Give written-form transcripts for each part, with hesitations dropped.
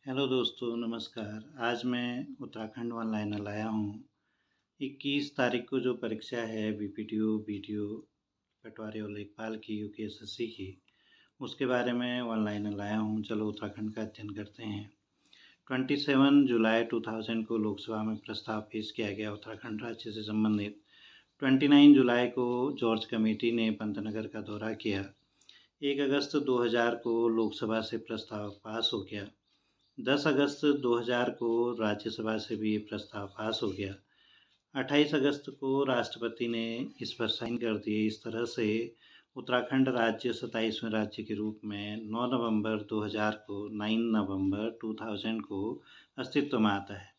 Hello दोस्तों, नमस्कार। आज मैं उत्तराखंड ऑनलाइनर लाया हूँ। 21 तारीख को जो परीक्षा है बीपीटीओ, बीटीओ, पटवारी और लेखपाल की यूकेएसएससी की, उसके बारे में ऑनलाइनर लाया हूँ। चलो उत्तराखंड का अध्ययन करते हैं। 27 जुलाई 2000 को लोकसभा में प्रस्ताव पेश किया गया उत्तराखंड राज्य से संबंधित। 29 जुलाई को जॉर्ज कमेटी ने पंतनगर का दौरा किया। 1 अगस्त 2000 को लोकसभा से प्रस्ताव पास हो गया। 10 अगस्त 2000 को राज्यसभा से भी ये प्रस्ताव पास हो गया। 28 अगस्त को राष्ट्रपति ने इस पर साइन कर दिए। इस तरह से उत्तराखंड राज्य 27वें राज्य के रूप में 9 नवंबर 2000 को 9 नवंबर 2000 को अस्तित्व में आता है।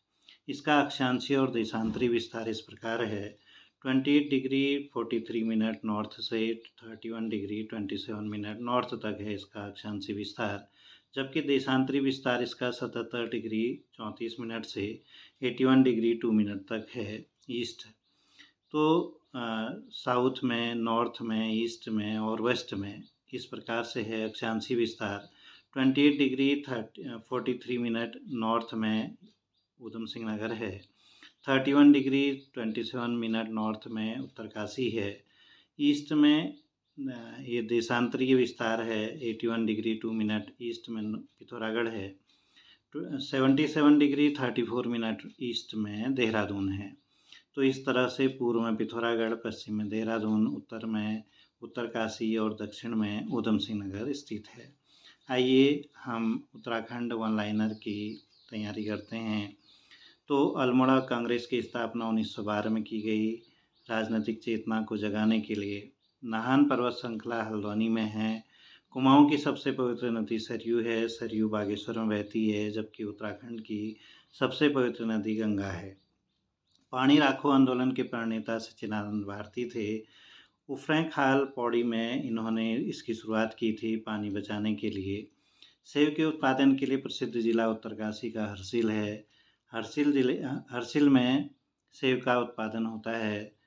इसका अक्षांशीय और देशांतरी विस्तार इस प्रकार है। 28 डिग्री 43 मिनट नॉर्थ से 31 डिग्री 27 मिनट नॉर्थ तक है इसका अक्षांशीय विस्तार, जबकि देशांतरी विस्तार इसका 77 डिग्री 34 मिनट से 81 डिग्री 2 मिनट तक है ईस्ट। तो साउथ में, नॉर्थ में, ईस्ट में और वेस्ट में इस प्रकार से है अक्षांशीय विस्तार। 28 डिग्री 43 मिनट नॉर्थ में ऊधम सिंह नगर है। 31 डिग्री 27 मिनट नॉर्थ में उत्तरकाशी है। ईस्ट में ये देशांतरीय विस्तार है। 81 डिग्री 2 मिनट ईस्ट में पिथौरागढ़ है। 77 डिग्री 34 मिनट ईस्ट में देहरादून है। तो इस तरह से पूर्व में पिथौरागढ़, पश्चिम में देहरादून, उत्तर में उत्तरकाशी और दक्षिण में ऊधम सिंह नगर स्थित है। आइए हम उत्तराखंड वन-लाइनर की तैयारी करते हैं। तो अल्मोड़ा कांग्रेस की स्थापना 1912 में की गई राजनीतिक चेतना को जगाने के लिए। नाहन पर्वत श्रृंखला हल्द्वानी में है। कुमाऊं की सबसे पवित्र नदी सरयू है। सरयू बागेश्वर में बहती है, जबकि उत्तराखंड की सबसे पवित्र नदी गंगा है। पानी राखो आंदोलन के प्रणेता सच्चिदानंद भारती थे। उफरैं खाल पौड़ी में इन्होंने इसकी शुरुआत की थी पानी बचाने के लिए। सेब के उत्पादन के लिए प्रसिद्ध जिला उत्तरकाशी का हरसिल है। हरसिल में सेब का उत्पादन होता है।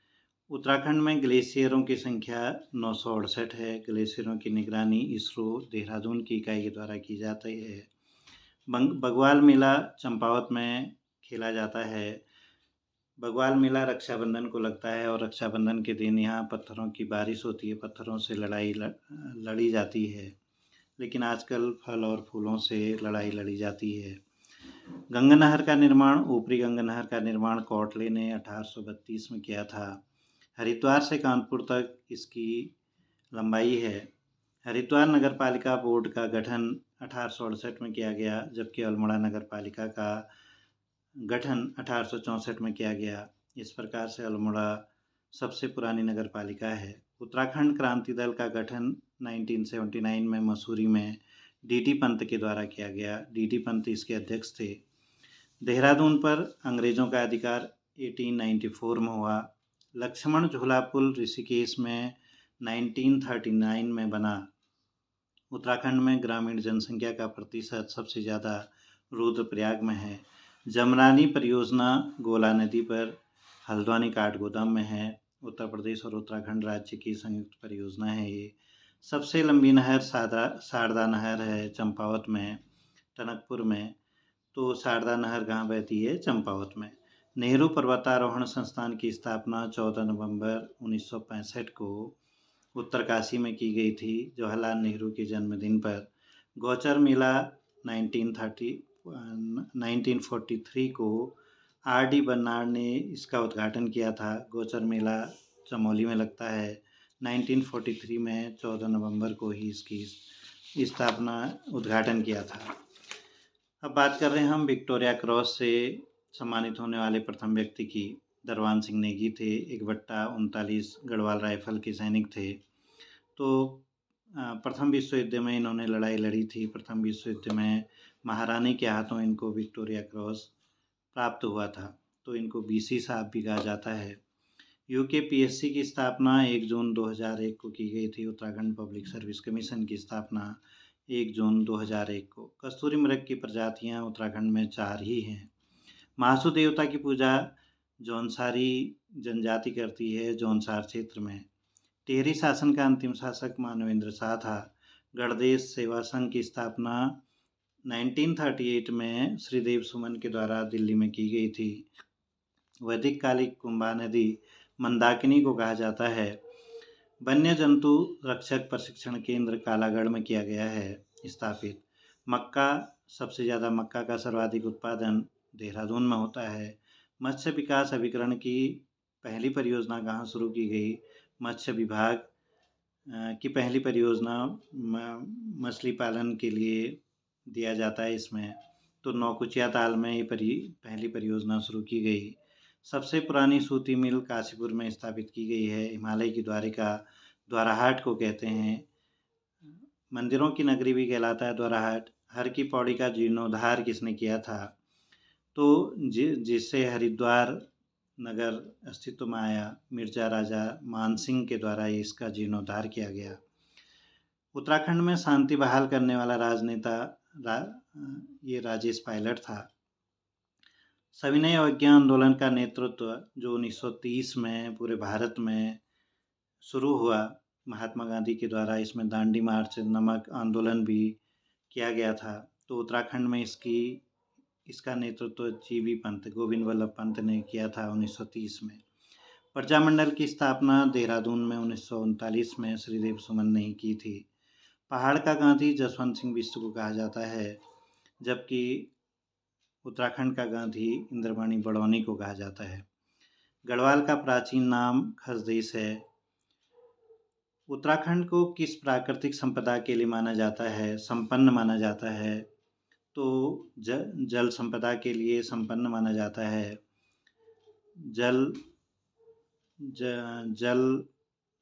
उत्तराखंड में ग्लेशियरों की संख्या 968 है। ग्लेशियरों की निगरानी इसरो देहरादून की इकाई के द्वारा की जाती है। बगवाल मेला चंपावत में खेला जाता है। बगवाल मेला रक्षाबंधन को लगता है और रक्षाबंधन के दिन यहाँ पत्थरों की बारिश होती है, पत्थरों से लड़ाई लड़ी जाती है। लेकिन आजकल फल और फूलों से लड़ाई लड़ी जाती है। गंगा नहर का निर्माण, ऊपरी गंगा नहर का निर्माण कोटले ने 1832 में किया था। हरिद्वार से कानपुर तक इसकी लंबाई है। हरिद्वार नगर पालिका बोर्ड का गठन 1868 में किया गया, जबकि अल्मोड़ा नगर पालिका का गठन 1864 में किया गया। इस प्रकार से अल्मोड़ा सबसे पुरानी नगर पालिका है। उत्तराखंड क्रांति दल का गठन 1979 में मसूरी में डीडी पंत के द्वारा किया गया। डीडी पंत इसके अध्यक्ष थे। देहरादून पर अंग्रेज़ों का अधिकार 1894 में हुआ। लक्ष्मण झूला पुल ऋषिकेश में 1939 में बना। उत्तराखंड में ग्रामीण जनसंख्या का प्रतिशत सबसे ज़्यादा रुद्रप्रयाग में है। जमरानी परियोजना गोला नदी पर हल्द्वानी काठगोदाम में है। उत्तर प्रदेश और उत्तराखंड राज्य की संयुक्त परियोजना है ये। सबसे लंबी नहर शारदा नहर है चंपावत में, टनकपुर में। तो शारदा नहर कहाँ बहती है? चंपावत में। नेहरू पर्वतारोहण संस्थान की स्थापना 14 नवंबर 1965 को उत्तरकाशी में की गई थी, जवाहरलाल नेहरू के जन्मदिन पर। गौचर मेला 1943 को आर.डी. बर्नार्ड ने इसका उद्घाटन किया था। गौचर मेला चमोली में लगता है। 1943 में 14 नवंबर को ही इसकी स्थापना उद्घाटन किया था। अब बात कर रहे हैं हम विक्टोरिया क्रॉस से सम्मानित होने वाले प्रथम व्यक्ति की। दरवान सिंह नेगी थे। 1/39 गढ़वाल राइफल के सैनिक थे। तो प्रथम विश्व युद्ध में इन्होंने लड़ाई लड़ी थी। प्रथम विश्व युद्ध में महारानी के हाथों इनको विक्टोरिया क्रॉस प्राप्त हुआ था। तो इनको बीसी साहब भी कहा जाता है। यूकेपीएससी की स्थापना 1 जून 2001 को की गई थी। उत्तराखंड पब्लिक सर्विस कमीशन की स्थापना 1 जून 2001 को। कस्तूरी मृग की प्रजातियां उत्तराखंड में 4 ही हैं। महासू देवता की पूजा जौनसारी जनजाति करती है, जौनसार क्षेत्र में। टिहरी शासन का अंतिम शासक मानवेंद्र शाह था। गणदेश सेवा संघ की स्थापना 1938 में श्रीदेव सुमन के द्वारा दिल्ली में की गई थी। वैदिक कालिक कुंभा नदी मंदाकिनी को कहा जाता है। वन्य जंतु रक्षक प्रशिक्षण केंद्र कालागढ़ में किया गया है स्थापित। मक्का, सबसे ज़्यादा मक्का का सर्वाधिक उत्पादन देहरादून में होता है। मत्स्य विकास अभिकरण की पहली परियोजना कहाँ शुरू की गई? मत्स्य विभाग की पहली परियोजना मछली पालन के लिए दिया जाता है इसमें, तो नौकुचिया ताल में ये पहली परियोजना शुरू की गई। सबसे पुरानी सूती मिल काशीपुर में स्थापित की गई है। हिमालय की द्वारिका द्वाराहाट को कहते हैं। मंदिरों की नगरी भी कहलाता है द्वाराहाट। हर की पौड़ी का जीर्णोद्धार किसने किया था? तो जिससे हरिद्वार नगर अस्तित्व में आया, मिर्जा राजा मानसिंह के द्वारा इसका जीर्णोद्धार किया गया। उत्तराखंड में शांति बहाल करने वाला राजनेता ये राजेश पायलट था। सविनय अवज्ञा आंदोलन का नेतृत्व जो 1930 में पूरे भारत में शुरू हुआ महात्मा गांधी के द्वारा, इसमें दांडी मार्च, नमक आंदोलन भी किया गया था। तो उत्तराखंड में इसका नेतृत्व जीबी पंत, गोविंद वल्लभ पंत ने किया था 1930 में। प्रजामंडल की स्थापना देहरादून में 1939 में श्रीदेव सुमन ने ही की थी। पहाड़ का गांधी जसवंत सिंह बिष्ट को कहा जाता है, जबकि उत्तराखंड का गांधी इंद्रवाणी बड़ौनी को कहा जाता है। गढ़वाल का प्राचीन नाम खसदेश है। उत्तराखंड को किस प्राकृतिक संपदा के लिए माना जाता है? संपन्न माना जाता है। तो जल संपदा के लिए संपन्न माना जाता है। जल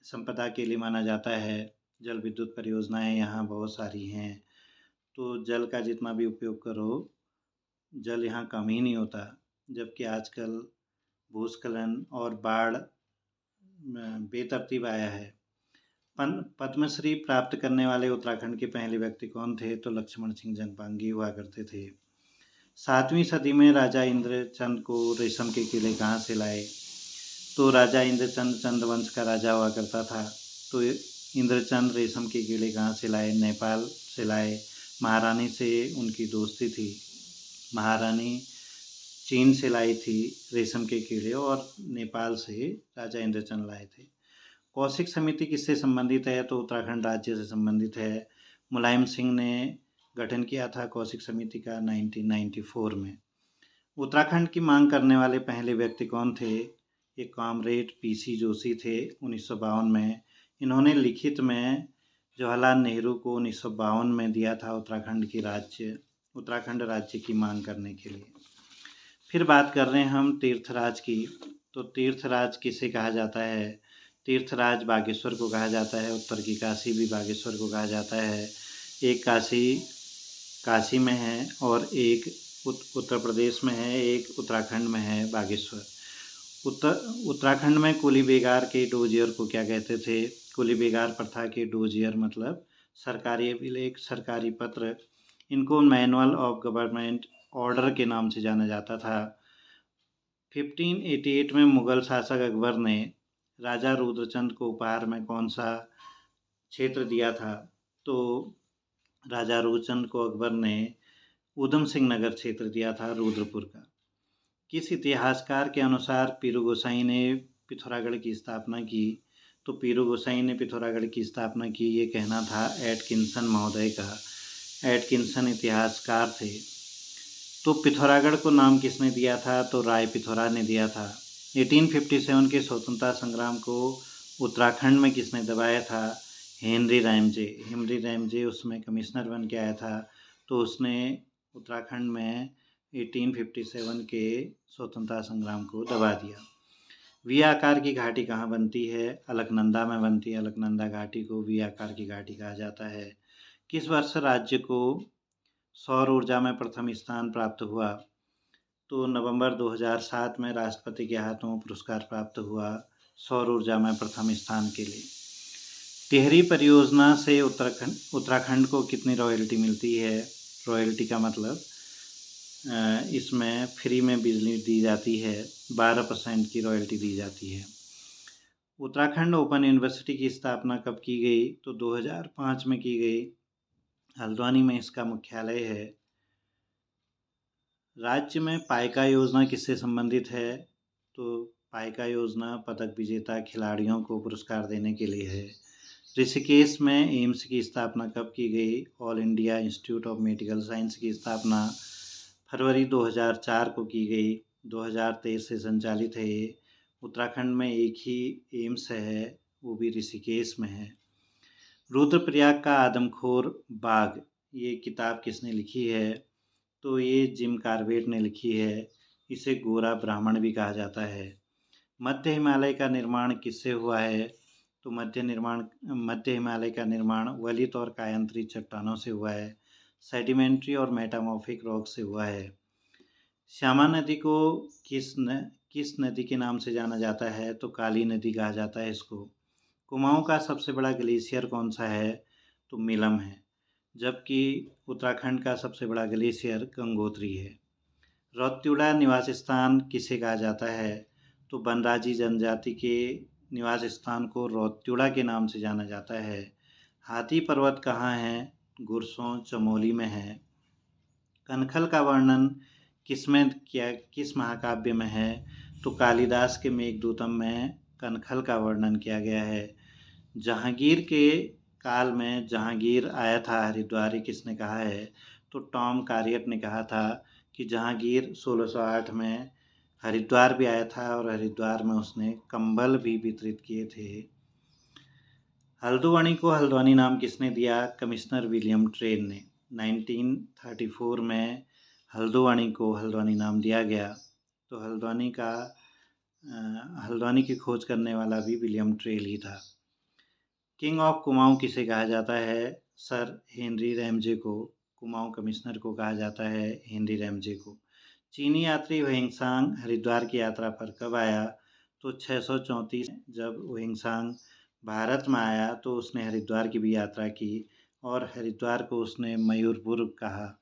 संपदा के लिए माना जाता है। जल विद्युत परियोजनाएं यहाँ बहुत सारी हैं। तो जल का जितना भी उपयोग करो, जल यहाँ कम ही नहीं होता। जबकि आजकल भूस्खलन और बाढ़ बेतरतीब आया है। पद्मश्री प्राप्त करने वाले उत्तराखंड के पहले व्यक्ति कौन थे? तो लक्ष्मण सिंह जंगपांगी हुआ करते थे। 7वीं सदी में राजा इंद्रचंद को रेशम के कीड़े कहाँ से लाए? तो राजा इंद्रचंद चंद्रवंश का राजा हुआ करता था। तो इंद्रचंद रेशम के कीड़े कहाँ से लाए? नेपाल से लाए। महारानी से उनकी दोस्ती थी। महारानी चीन से लाई थी रेशम के कीड़े और नेपाल से राजा इंद्रचंद लाए थे। कौशिक समिति किससे संबंधित है? तो उत्तराखंड राज्य से संबंधित है। मुलायम सिंह ने गठन किया था कौशिक समिति का 1994 में। उत्तराखंड की मांग करने वाले पहले व्यक्ति कौन थे? ये कॉमरेड पीसी जोशी थे 1952 में। इन्होंने लिखित में जवाहरलाल नेहरू को 1952 में दिया था उत्तराखंड राज्य की मांग करने के लिए। फिर बात कर रहे हैं हम तीर्थराज की। तो तीर्थराज किसे कहा जाता है? तीर्थराज बागेश्वर को कहा जाता है। उत्तर की काशी भी बागेश्वर को कहा जाता है। एक काशी में है और एक उत्तर प्रदेश में है, एक उत्तराखंड में है बागेश्वर। उत्तराखंड में कुली बेगार के डोजियर को क्या कहते थे? कुली बेगार प्रथा के डोजियर मतलब सरकारी अभिलेख, सरकारी पत्र, इनको मैनुअल ऑफ गवर्नमेंट ऑर्डर के नाम से जाना जाता था। 1588 में मुगल शासक अकबर ने राजा रुद्रचंद को उपहार में कौन सा क्षेत्र दिया था? तो राजा रुद्रचंद को अकबर ने उधम सिंह नगर क्षेत्र दिया था, रुद्रपुर का। किस इतिहासकार के अनुसार पीरू गोसाई ने पिथौरागढ़ की स्थापना की? तो पीरू गोसाई ने पिथौरागढ़ की स्थापना की, ये कहना था एटकिंसन महोदय का। एटकिंसन इतिहासकार थे। तो पिथौरागढ़ को नाम किसने दिया था? तो राय पिथौरा ने दिया था। 1857 के स्वतंत्रता संग्राम को उत्तराखंड में किसने दबाया था? हेनरी रैमजे उसमें कमिश्नर बन के आया था। तो उसने उत्तराखंड में 1857 के स्वतंत्रता संग्राम को दबा दिया। वी आकार की घाटी कहाँ बनती है? अलकनंदा में बनती है। अलकनंदा घाटी को वी आकार की घाटी कहा जाता है। किस वर्ष राज्य को सौर ऊर्जा में प्रथम स्थान प्राप्त हुआ? तो नवंबर 2007 में राष्ट्रपति के हाथों पुरस्कार प्राप्त हुआ सौर ऊर्जा में प्रथम स्थान के लिए। टिहरी परियोजना से उत्तराखंड को कितनी रॉयल्टी मिलती है? रॉयल्टी का मतलब इसमें फ्री में बिजली दी जाती है, 12% की रॉयल्टी दी जाती है। उत्तराखंड ओपन यूनिवर्सिटी की स्थापना कब की गई? तो 2005 में की गई। हल्द्वानी में इसका मुख्यालय है। राज्य में पाइका योजना किससे संबंधित है? तो पाइका योजना पदक विजेता खिलाड़ियों को पुरस्कार देने के लिए है। ऋषिकेश में एम्स की स्थापना कब की गई? All India institute of medical science की स्थापना फरवरी 2004 को की गई। 2023 से संचालित है ये। उत्तराखंड में एक ही एम्स है, वो भी ऋषिकेश में है। रुद्रप्रयाग का आदमखोर बाघ, ये किताब किसने लिखी है? तो ये जिम कार्बेट ने लिखी है। इसे गोरा ब्राह्मण भी कहा जाता है। मध्य हिमालय का निर्माण किससे हुआ है? तो मध्य हिमालय का निर्माण वलित और कायांतरित चट्टानों से हुआ है। सेडिमेंट्री और मेटामॉर्फिक रॉक से हुआ है। श्यामा नदी को किस नदी के नाम से जाना जाता है? तो काली नदी कहा जाता है इसको। कुमाऊं का सबसे बड़ा ग्लेशियर कौन सा है? तो मिलम है। जबकि उत्तराखंड का सबसे बड़ा ग्लेशियर गंगोत्री है। रौत्युड़ा निवास स्थान किसे कहा जाता है? तो बनराजी जनजाति के निवास स्थान को रौत्युड़ा के नाम से जाना जाता है। हाथी पर्वत कहाँ है? गुरसों चमोली में है। कनखल का वर्णन किस महाकाव्य में है? तो कालिदास के मेघदूतम में कनखल का वर्णन किया गया है। जहांगीर के काल में जहांगीर आया था हरिद्वार, किसने कहा है? तो टॉम कार्यट ने कहा था कि जहांगीर 1608 में हरिद्वार भी आया था और हरिद्वार में उसने कंबल भी वितरित किए थे। हल्द्वानी को हल्द्वानी नाम किसने दिया? कमिश्नर विलियम ट्रेन ने। 1934 में हल्द्वानी को हल्द्वानी नाम दिया गया। तो हल्द्वानी की खोज करने वाला भी विलियम ट्रेल ही था। किंग ऑफ कुमाऊं किसे कहा जाता है? सर हेनरी रैमजे को। कुमाऊं कमिश्नर को कहा जाता है हेनरी रैमजे को। चीनी यात्री हुएंगसांग हरिद्वार की यात्रा पर कब आया? तो 634। जब हुएंगसांग भारत में आया तो उसने हरिद्वार की भी यात्रा की और हरिद्वार को उसने मयूरपुर कहा।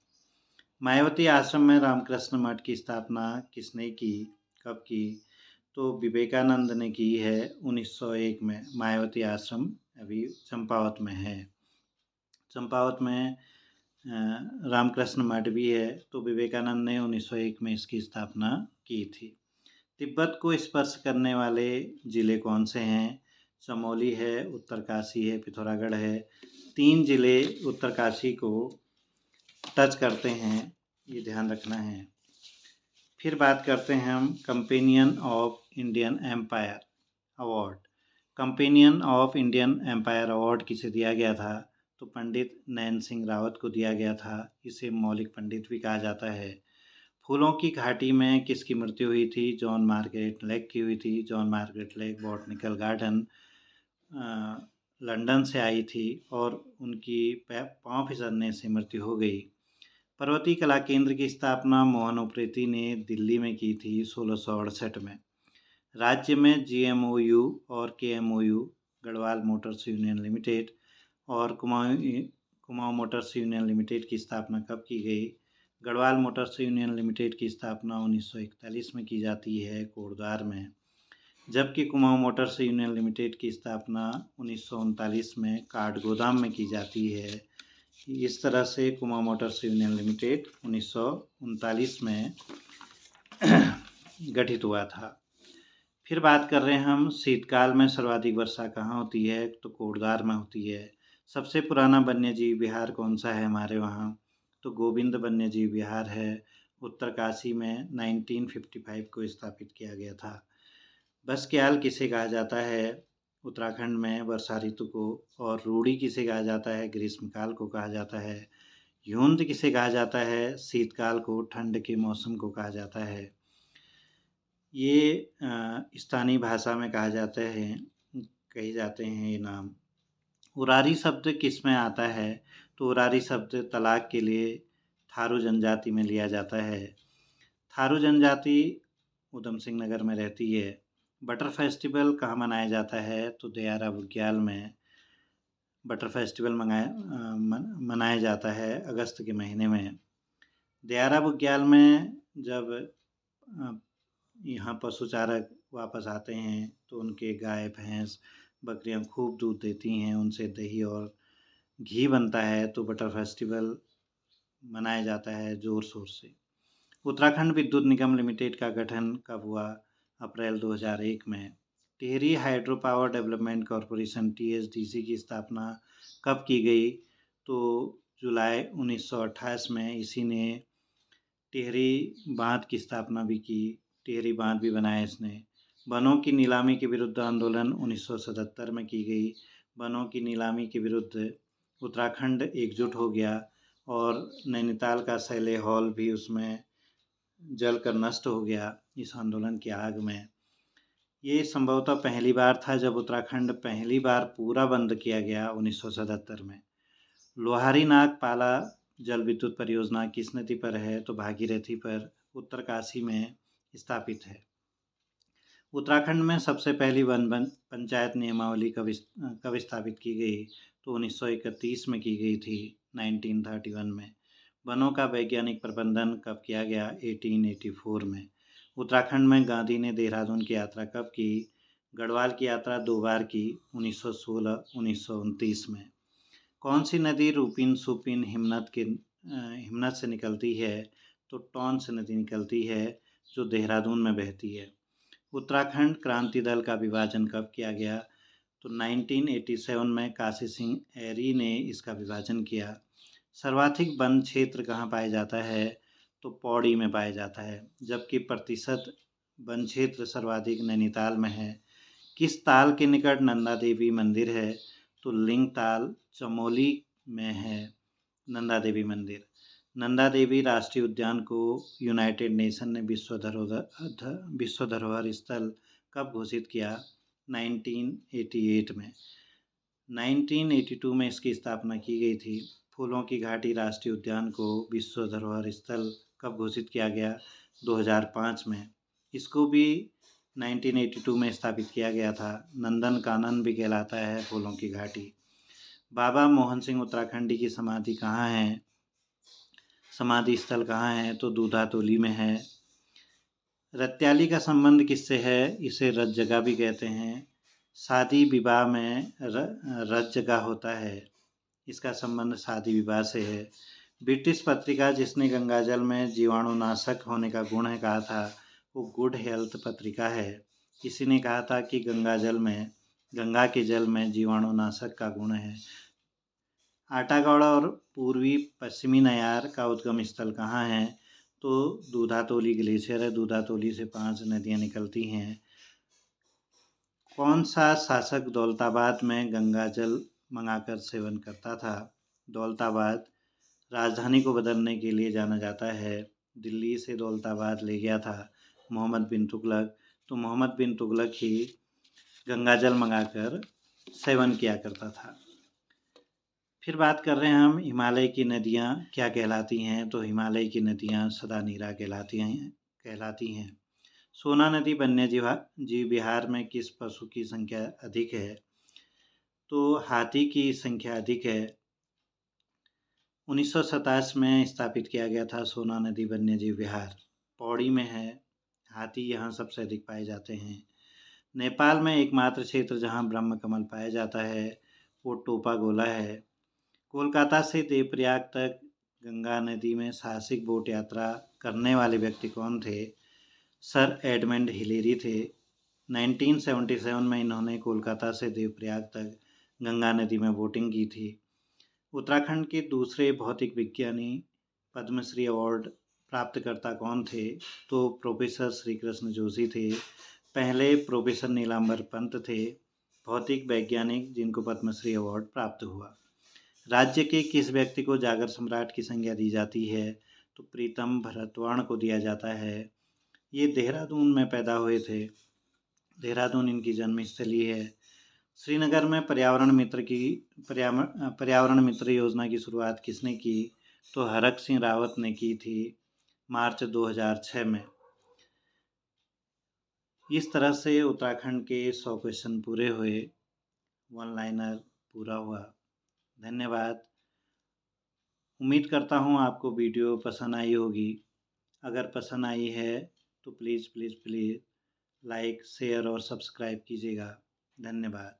मायावती आश्रम में रामकृष्ण मठ की स्थापना किसने की? कब की? तो विवेकानंद ने की है 1901 में। मायावती आश्रम अभी चंपावत में है। चंपावत में रामकृष्ण मठ भी है। तो विवेकानंद ने 1901 में इसकी स्थापना की थी। तिब्बत को स्पर्श करने वाले ज़िले कौन से हैं? चमोली है, उत्तरकाशी है, पिथौरागढ़ है। 3 ज़िले उत्तरकाशी को टच करते हैं, ये ध्यान रखना है। फिर बात करते हैं हम companion of Indian empire award. Companion of Indian empire award किसे दिया गया था? तो पंडित नैन सिंह रावत को दिया गया था। इसे मौलिक पंडित भी कहा जाता है। फूलों की घाटी में किसकी मृत्यु हुई थी? जॉन मार्गरेट लेक की हुई थी। John Margaret lake botanical garden London से आई थी और उनकी पाँव फिसलने से मृत्यु हो गई। पर्वतीय कला केंद्र की स्थापना मोहन उप्रेती ने दिल्ली में की थी 1668 में। राज्य में GMOU और KMOU Garhwal Motors union limited और कुमाऊं मोटर्स यूनियन लिमिटेड की स्थापना कब की गई? गढ़वाल मोटर्स यूनियन लिमिटेड की स्थापना 1941 में की जाती है कोटद्वार में। जबकि कुमाऊं मोटर्स यूनियन लिमिटेड की स्थापना 1939 में काठगोदाम में की जाती है। इस तरह से कुमाऊं मोटर्स यूनियन लिमिटेड 1939 में गठित हुआ था। फिर बात कर रहे हैं हम शीतकाल में सर्वाधिक वर्षा कहाँ होती है? तो कोटद्वार में होती है। सबसे पुराना वन्यजीव विहार कौन सा है हमारे वहाँ? तो गोविंद वन्यजीव विहार है। उत्तरकाशी में 1955 को स्थापित किया गया था। बसक्याल किसे कहा जाता है? उत्तराखंड में वर्षा ऋतु को। और रूड़ी किसे कहा जाता है? ग्रीष्मकाल को कहा जाता है। ह्युंद किसे कहा जाता है? शीतकाल को, ठंड के मौसम को कहा जाता है। ये स्थानीय भाषा में कहे जाते हैं ये नाम। उरारी शब्द किस में आता है? तो उरारी शब्द तलाक के लिए थारू जनजाति में लिया जाता है। थारू जनजाति उधम सिंह नगर में रहती है। बटर फेस्टिवल कहाँ मनाया जाता है? तो देयारा बुग्याल में बटर फेस्टिवल मनाया जाता है अगस्त के महीने में। देयारा बुग्याल में जब यहाँ पशु चारक वापस आते हैं तो उनके गाय भैंस बकरियाँ खूब दूध देती हैं, उनसे दही और घी बनता है। तो बटर फेस्टिवल मनाया जाता है ज़ोर शोर से। उत्तराखंड विद्युत निगम लिमिटेड का गठन कब हुआ? अप्रैल 2001 में। Tehri hydro power development corporation THDC की स्थापना कब की गई? तो जुलाई 1928 में इसी ने टिहरी बांध की स्थापना भी की, टिहरी बांध भी बनाया इसने। वनों की नीलामी के विरुद्ध आंदोलन 1977 में की गई। वनों की नीलामी के विरुद्ध उत्तराखंड एकजुट हो गया और नैनीताल का सैले हॉल भी उसमें जलकर नष्ट हो गया इस आंदोलन की आग में। ये संभवतः पहली बार था जब उत्तराखंड पहली बार पूरा बंद किया गया 1977 में। लोहारी नाग पाला जल विद्युत परियोजना किस नदी पर है? तो भागीरथी पर उत्तरकाशी में स्थापित है। उत्तराखंड में सबसे पहली वन पंचायत नियमावली कब स्थापित की गई? तो 1931 में की गई थी, 1931 में। वनों का वैज्ञानिक प्रबंधन कब किया गया? 1884 में। उत्तराखंड में गांधी ने देहरादून की यात्रा कब की? गढ़वाल की यात्रा 2 बार की, 1916, 1929 में। कौन सी नदी रूपिन सुपिन हिमनद से निकलती है? तो टॉन से नदी निकलती है जो देहरादून में बहती है। उत्तराखंड क्रांति दल का विभाजन कब किया गया? तो 1987 में काशी सिंह ऐरी ने इसका विभाजन किया। सर्वाधिक वन क्षेत्र कहाँ पाया जाता है? तो पौड़ी में पाया जाता है, जबकि प्रतिशत वन क्षेत्र सर्वाधिक नैनीताल में है। किस ताल के निकट नंदा देवी मंदिर है? तो लिंगताल चमोली में है नंदा देवी मंदिर। नंदा देवी राष्ट्रीय उद्यान को यूनाइटेड नेशन ने विश्व धरोहर स्थल कब घोषित किया? 1988 में। 1982 में इसकी स्थापना की गई थी। फूलों की घाटी राष्ट्रीय उद्यान को विश्व धरोहर स्थल कब घोषित किया गया? 2005 में। इसको भी 1982 में स्थापित किया गया था। नंदन कानन भी कहलाता है फूलों की घाटी। बाबा मोहन सिंह उत्तराखंडी की समाधि कहाँ है? समाधि स्थल कहाँ है? तो दूधातोली में है। रत्याली का संबंध किससे है? इसे रत जगह भी कहते हैं। शादी विवाह में रत जगह होता है, इसका संबंध शादी विवाह से है। ब्रिटिश पत्रिका जिसने गंगाजल में जीवाणुनाशक होने का गुण है कहा था, वो गुड हेल्थ पत्रिका है। किसी ने कहा था कि गंगा के जल में जीवाणुनाशक का गुण है। आटागौड़ा और पूर्वी पश्चिमी नयार का उद्गम स्थल कहाँ है? तो दूधातोली ग्लेशियर है। दूधातोली से 5 नदियाँ निकलती हैं। कौन सा शासक दौलताबाद में गंगा जल मंगाकर सेवन करता था? दौलताबाद राजधानी को बदलने के लिए जाना जाता है। दिल्ली से दौलताबाद ले गया था मोहम्मद बिन तुगलक। तो मोहम्मद बिन तुगलक ही गंगा जल मंगाकर सेवन किया करता था। फिर बात कर रहे हैं हम हिमालय की नदियाँ क्या कहलाती हैं? तो हिमालय की नदियाँ सदा नीरा कहलाती हैं। सोना नदी वन्यजीव विहार में किस पशु की संख्या अधिक है? तो हाथी की संख्या अधिक है। 1927 में स्थापित किया गया था सोना नदी वन्यजीव विहार। पौड़ी में है। हाथी यहाँ सबसे अधिक पाए जाते हैं। नेपाल में एकमात्र क्षेत्र जहाँ ब्रह्म कमल पाया जाता है वो टोपा गोला है। कोलकाता से देवप्रयाग तक गंगा नदी में साहसिक बोट यात्रा करने वाले व्यक्ति कौन थे? सर एडमंड हिलेरी थे। 1977 में इन्होंने कोलकाता से देवप्रयाग तक गंगा नदी में बोटिंग की थी। उत्तराखंड के दूसरे भौतिक विज्ञानी पद्मश्री अवार्ड प्राप्तकर्ता कौन थे? तो प्रोफेसर श्री कृष्ण जोशी थे। पहले प्रोफेसर नीलांबर पंत थे भौतिक वैज्ञानिक जिनको पद्मश्री अवार्ड प्राप्त हुआ। राज्य के किस व्यक्ति को जागर सम्राट की संज्ञा दी जाती है? तो प्रीतम भरतवाण को दिया जाता है। ये देहरादून में पैदा हुए थे। देहरादून इनकी जन्मस्थली है। श्रीनगर में पर्यावरण मित्र योजना की शुरुआत किसने की? तो हरक सिंह रावत ने की थी मार्च 2006 में। इस तरह से उत्तराखंड के 100 क्वेश्चन पूरे हुए, वन लाइनर पूरा हुआ। धन्यवाद। उम्मीद करता हूँ आपको वीडियो पसंद आई होगी। अगर पसंद आई है तो प्लीज़ लाइक शेयर और सब्सक्राइब कीजिएगा। धन्यवाद।